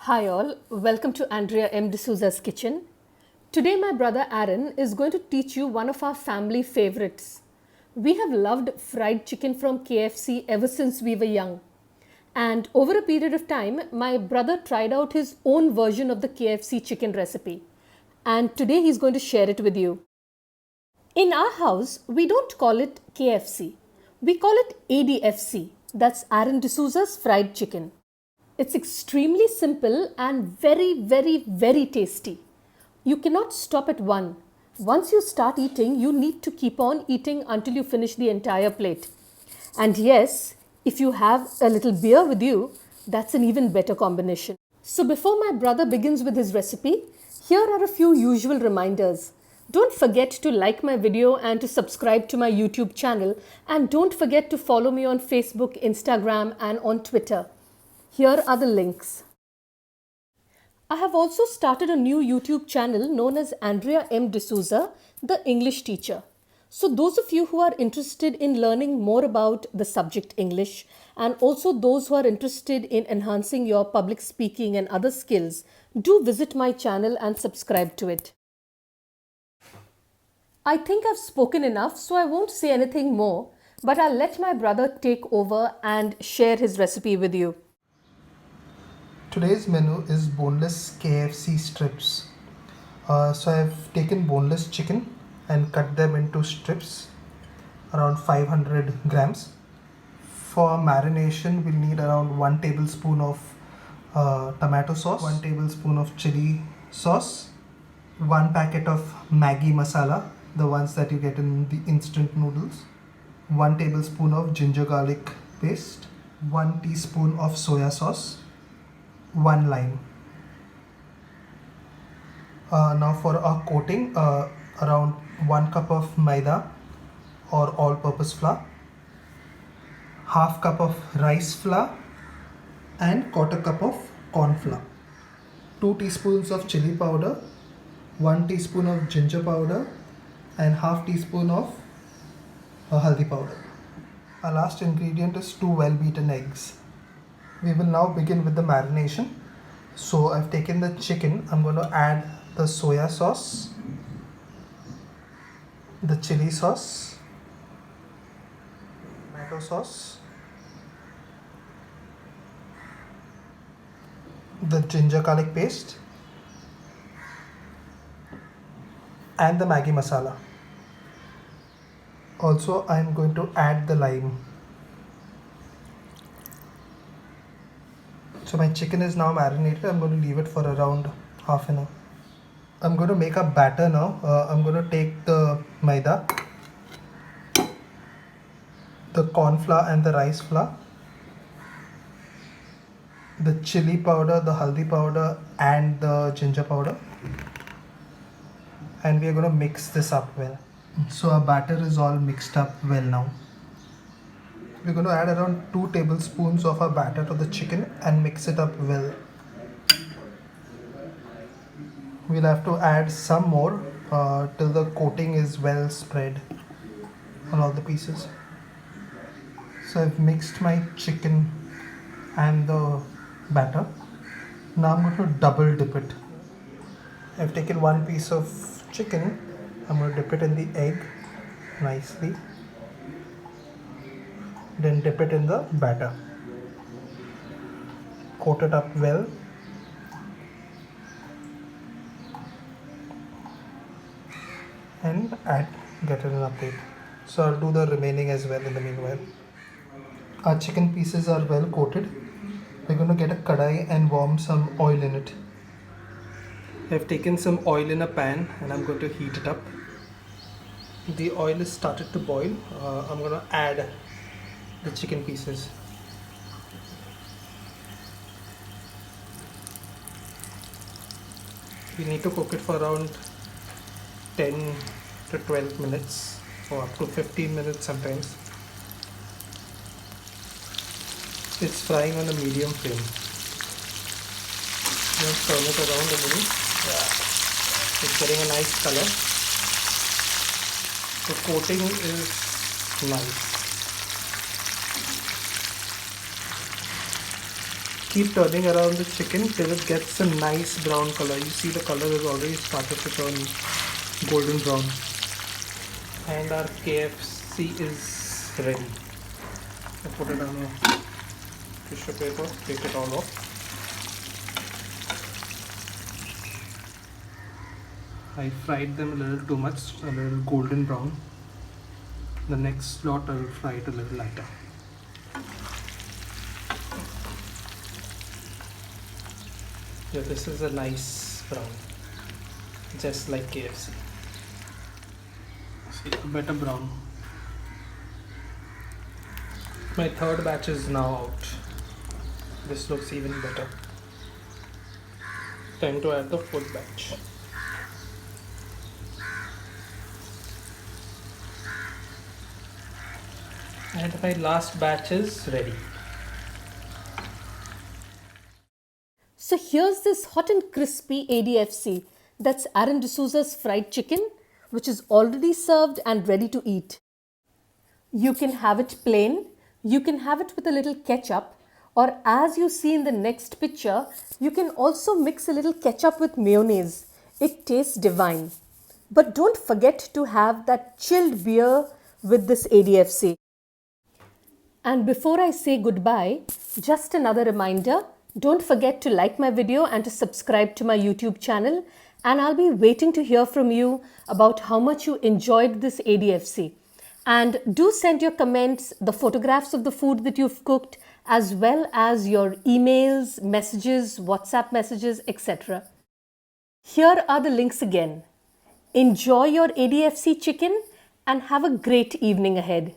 Hi all, welcome to Andrea M. D'Souza's kitchen. Today my brother Aaron is going to teach you one of our family favorites. We have loved fried chicken from KFC ever since we were young. And over a period of time, my brother tried out his own version of the KFC chicken recipe. And today he's going to share it with you. In our house, we don't call it KFC. We call it ADFC. That's Aaron D'Souza's fried chicken. It's extremely simple and very tasty. You cannot stop at one. Once you start eating, you need to keep on eating until you finish the entire plate. And yes, if you have a little beer with you, that's an even better combination. So before my brother begins with his recipe, here are a few usual reminders. Don't forget to like my video and to subscribe to my YouTube channel, and don't forget to follow me on Facebook, Instagram and on Twitter. Here are the links. I have also started a new YouTube channel known as Andrea M. D'Souza, the English teacher. So those of you who are interested in learning more about the subject English, and also those who are interested in enhancing your public speaking and other skills, do visit my channel and subscribe to it. I think I've spoken enough, so I won't say anything more, but I'll let my brother take over and share his recipe with you. Today's menu is boneless KFC strips. So I've taken boneless chicken and cut them into strips around 500 grams. For marination, we'll need around 1 tablespoon of tomato sauce, 1 tablespoon of chili sauce, 1 packet of Maggi masala, the ones that you get in the instant noodles, 1 tablespoon of ginger garlic paste, 1 teaspoon of soya sauce, 1 lime. Now for our coating, around 1 cup of maida or all-purpose flour, half cup of rice flour and quarter cup of corn flour, 2 teaspoons of chili powder, 1 teaspoon of ginger powder and half teaspoon of haldi powder. Our last ingredient is 2 well-beaten eggs. We will now begin with the marination. So I've taken the chicken. I'm going to add the soya sauce, the chili sauce, tomato sauce, the ginger garlic paste and the Maggi masala. Also, I'm going to add the lime. So my chicken is now marinated. I'm going to leave it for around half an hour. I'm going to make a batter now. I'm going to take the maida, the corn flour and the rice flour, the chili powder, the haldi powder and the ginger powder, and we are going to mix this up well. So our batter is all mixed up well now. We're going to add around 2 tablespoons of our batter to the chicken and mix it up well. We'll have to add some more till the coating is well spread on all the pieces. So I've mixed my chicken and the batter. Now I'm going to double dip it. I've taken 1 piece of chicken. I'm going to dip it in the egg nicely. Then dip it in the batter. Coat it up well. And get it in a plate. So I'll do the remaining as well in the meanwhile. Our chicken pieces are well coated. We're going to get a kadai and warm some oil in it. I've taken some oil in a pan and I'm going to heat it up. The oil has started to boil. I'm going to add the chicken pieces. We need to cook it for around 10 to 12 minutes or up to 15 minutes sometimes. It's frying on a medium flame. Just turn it around a little. It's getting a nice color. The coating is nice. keep turning around the chicken till it gets a nice brown color. You see the color has already started to turn golden brown. And our KFC is ready. I put it on a tissue paper, take it all off. I fried them a little too much, a little golden brown. The next lot I will fry it a little lighter. Yeah, this is a nice brown, just like KFC. See, a better brown. My third batch is now out. This looks even better. Time to add the fourth batch. And my last batch is ready. So here's this hot and crispy ADFC. That's Aaron D'Souza's fried chicken, which is already served and ready to eat. You can have it plain, you can have it with a little ketchup, or as you see in the next picture, you can also mix a little ketchup with mayonnaise. It tastes divine. But don't forget to have that chilled beer with this ADFC. And before I say goodbye, just another reminder, don't forget to like my video and to subscribe to my YouTube channel, and I'll be waiting to hear from you about how much you enjoyed this ADFC. And do send your comments, the photographs of the food that you've cooked, as well as your emails, messages, WhatsApp messages, etc. Here are the links again. Enjoy your ADFC chicken and have a great evening ahead.